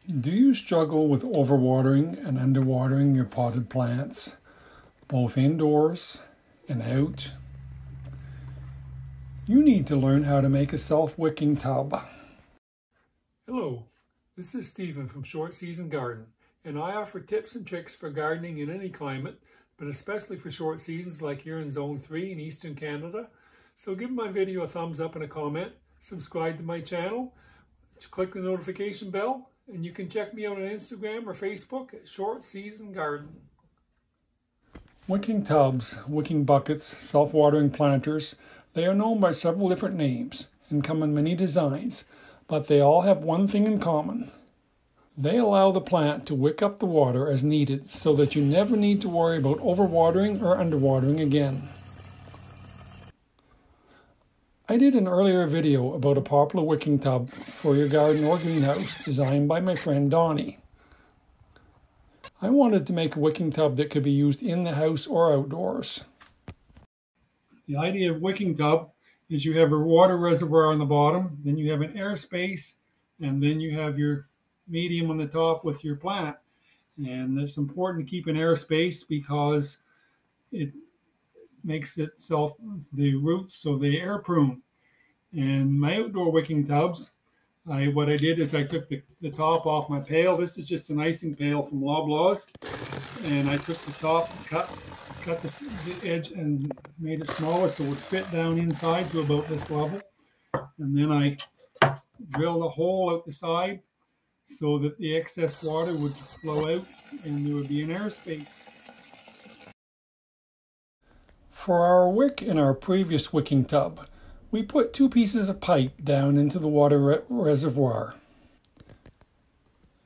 Do you struggle with overwatering and underwatering your potted plants, both indoors and out? You need to learn how to make a self-wicking tub. Hello, this is Stephen from Short Season Garden, and I offer tips and tricks for gardening in any climate, but especially for short seasons like here in Zone 3 in Eastern Canada. So give my video a thumbs up and a comment, subscribe to my channel, click the notification bell, and you can check me out on Instagram or Facebook at Short Season Garden. Wicking tubs, wicking buckets, self-watering planters, they are known by several different names and come in many designs, but they all have one thing in common. They allow the plant to wick up the water as needed so that you never need to worry about overwatering or underwatering again. I did an earlier video about a popular wicking tub for your garden or greenhouse designed by my friend Donnie. I wanted to make a wicking tub that could be used in the house or outdoors. The idea of wicking tub is you have a water reservoir on the bottom, then you have an airspace, and then you have your medium on the top with your plant. And it's important to keep an airspace because it makes itself the roots so they air prune. And my outdoor wicking tubs, what I did is I took the top off my pail. This is just an icing pail from Lavalier, and I took the top, cut the edge and made it smaller so it would fit down inside to about this level. And then I drilled a hole out the side so that the excess water would flow out and there would be an airspace. For our wick in our previous wicking tub, we put 2 pieces of pipe down into the water reservoir.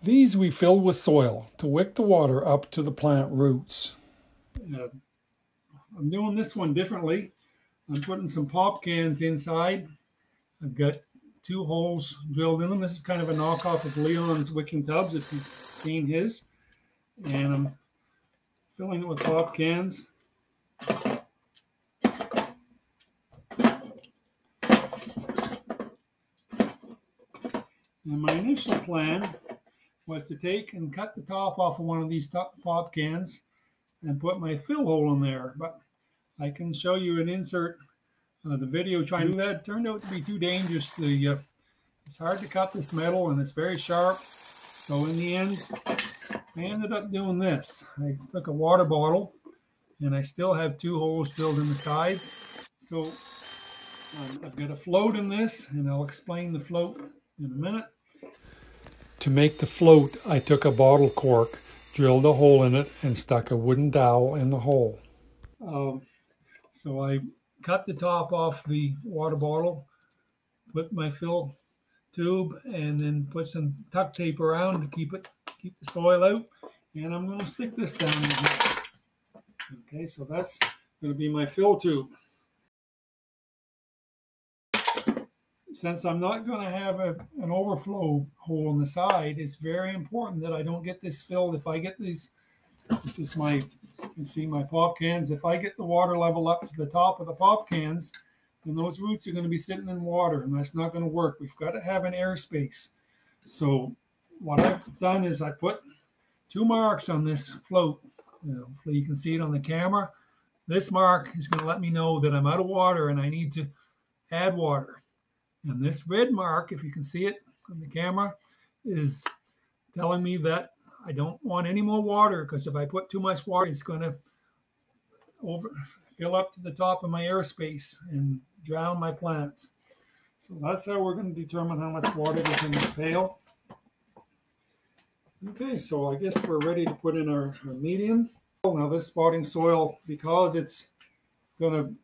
These we filled with soil to wick the water up to the plant roots. I'm doing this one differently. I'm putting some pop cans inside. I've got 2 holes drilled in them. This is kind of a knockoff of Leon's wicking tubs if you've seen his. And I'm filling it with pop cans. And my initial plan was to take and cut the top off of one of these pop cans and put my fill hole in there. But I can show you an insert of the video trying to do that. It turned out to be too dangerous. It's hard to cut this metal and it's very sharp. So in the end, I ended up doing this. I took a water bottle and I still have 2 holes drilled in the sides. So I've got a float in this, and I'll explain the float in a minute. To make the float, I took a bottle cork, drilled a hole in it, and stuck a wooden dowel in the hole. So I cut the top off the water bottle, put my fill tube, and then put some tuck tape around to keep the soil out. And I'm going to stick this down in here. Okay, so that's going to be my fill tube. Since I'm not going to have an overflow hole on the side, it's very important that I don't get this filled. If I get these, this is my, you can see my pop cans. If I get the water level up to the top of the pop cans, then those roots are going to be sitting in water, and that's not going to work. We've got to have an airspace. So what I've done is I put 2 marks on this float. Hopefully you can see it on the camera. This mark is going to let me know that I'm out of water and I need to add water. And this red mark, if you can see it on the camera, is telling me that I don't want any more water, because if I put too much water, it's going to fill up to the top of my airspace and drown my plants. So that's how we're going to determine how much water is in this pail. Okay, so I guess we're ready to put in our medium. Now this spotting soil, because it's going to,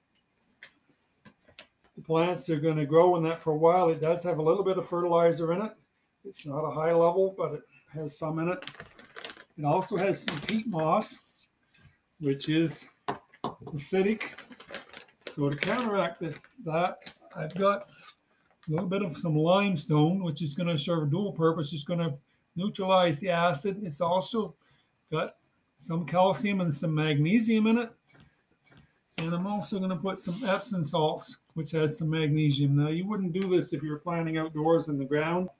the plants are going to grow in that for a while. It does have a little bit of fertilizer in it. It's not a high level, but it has some in it. It also has some peat moss, which is acidic. So to counteract that, I've got a little bit of some limestone, which is going to serve a dual purpose. It's going to neutralize the acid. It's also got some calcium and some magnesium in it. And I'm also going to put some Epsom salts, which has some magnesium. Now, you wouldn't do this if you were planting outdoors in the ground,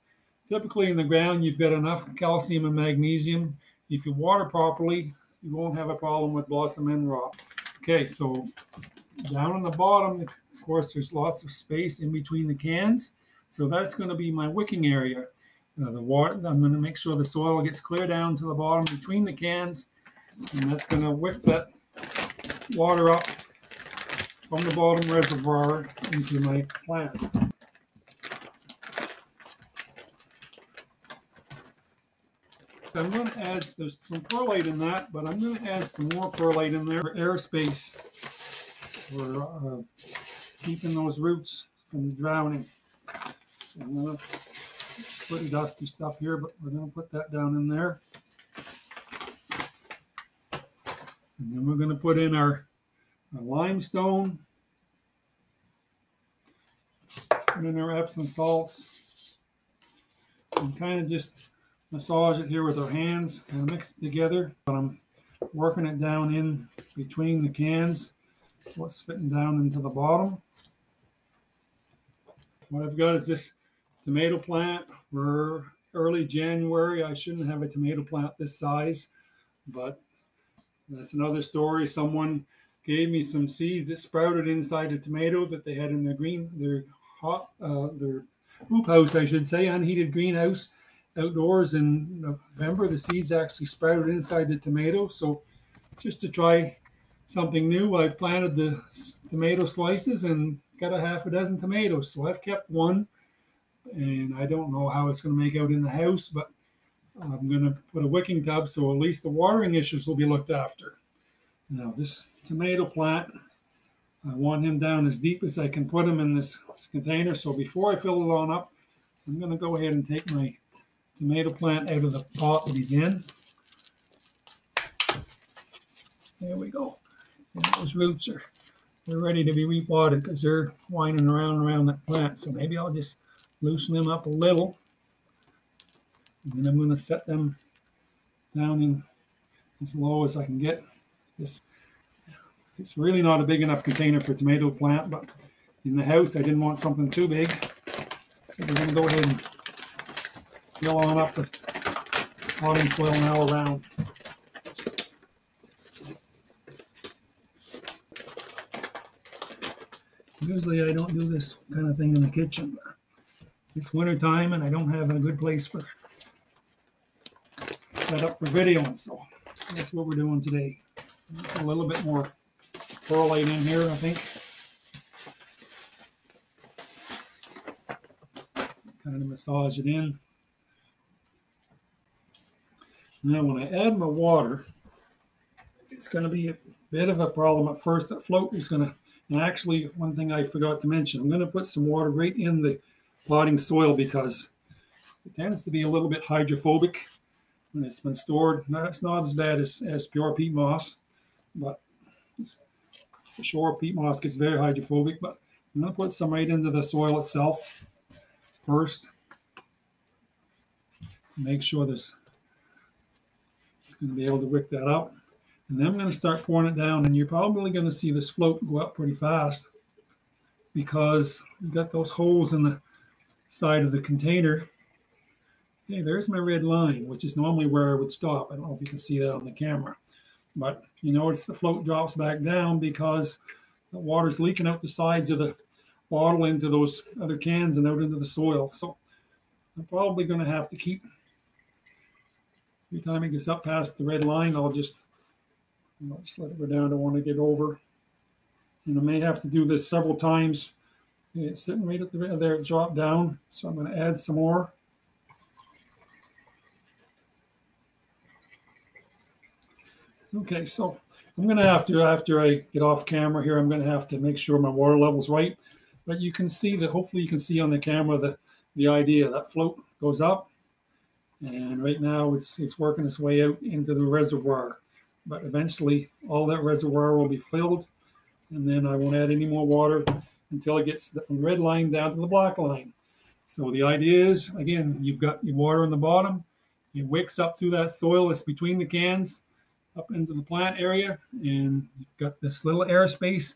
Typically in the ground, you've got enough calcium and magnesium. If you water properly, you won't have a problem with blossom end rot. Okay, so down on the bottom, of course, there's lots of space in between the cans. So that's going to be my wicking area. The water, I'm going to make sure the soil gets clear down to the bottom between the cans, and that's going to wick that water up from the bottom reservoir into my plant. I'm going to add, there's some perlite in that, but I'm going to add some more perlite in there for airspace, for keeping those roots from drowning. So I'm going to pretty dusty stuff here, but we're going to put that down in there. And then we're going to put in our limestone, put in our Epsom salts, and kind of just massage it here with our hands and mix it together. But I'm working it down in between the cans, so it's fitting down into the bottom. What I've got is this tomato plant. We're early January. I shouldn't have a tomato plant this size, but that's another story. Someone gave me some seeds that sprouted inside a tomato that they had in their hoop house, I should say, unheated greenhouse outdoors in November. The seeds actually sprouted inside the tomato. So just to try something new, I planted the tomato slices and got a half a dozen tomatoes. So I've kept one, and I don't know how it's going to make out in the house, but I'm going to put a wicking tub so at least the watering issues will be looked after. Now this tomato plant, I want him down as deep as I can put him in this container. So before I fill it on up, I'm going to go ahead and take my tomato plant out of the pot that he's in. There we go. And those roots they're ready to be repotted because they're winding around that plant. So maybe I'll just loosen them up a little. And then I'm going to set them down in as low as I can get. It's really not a big enough container for a tomato plant, but in the house I didn't want something too big. So we're going to go ahead and fill on up the potting soil now around. Usually I don't do this kind of thing in the kitchen. It's winter time and I don't have a good place for set up for videoing, so that's what we're doing today. A little bit more perlite in here, I think. Kind of massage it in. Now when I add my water, it's going to be a bit of a problem at first. That float is going to, and actually one thing I forgot to mention, I'm going to put some water right in the potting soil because it tends to be a little bit hydrophobic when it's been stored. Now, it's not as bad as pure peat moss, but for sure peat moss gets very hydrophobic. But I'm going to put some right into the soil itself first. Make sure it's going to be able to wick that up. And then I'm going to start pouring it down, and you're probably going to see this float go up pretty fast because you've got those holes in the side of the container. Okay, there's my red line, which is normally where I would stop. I don't know if you can see that on the camera. But you notice the float drops back down because the water's leaking out the sides of the bottle into those other cans and out into the soil. So I'm probably going to have to keep, every time it gets up past the red line, I'll just let it go down. I don't want to get over. And I may have to do this several times. It's sitting right at the there, it dropped down. So I'm going to add some more. Okay, so I'm going to have to, after I get off camera here, I'm going to have to make sure my water level's right. But you can see that, hopefully you can see on the camera the idea. That float goes up, and right now it's working its way out into the reservoir. But eventually all that reservoir will be filled, and then I won't add any more water until it gets from the red line down to the black line. So the idea is, again, you've got your water in the bottom, it wicks up through that soil that's between the cans, up into the plant area, and you've got this little airspace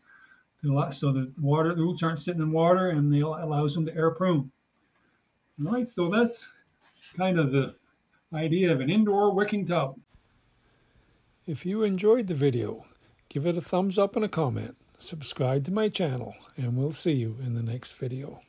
so that the roots aren't sitting in water, and it allows them to air prune. All right, so that's kind of the idea of an indoor wicking tub. If you enjoyed the video, give it a thumbs up and a comment. Subscribe to my channel, and we'll see you in the next video.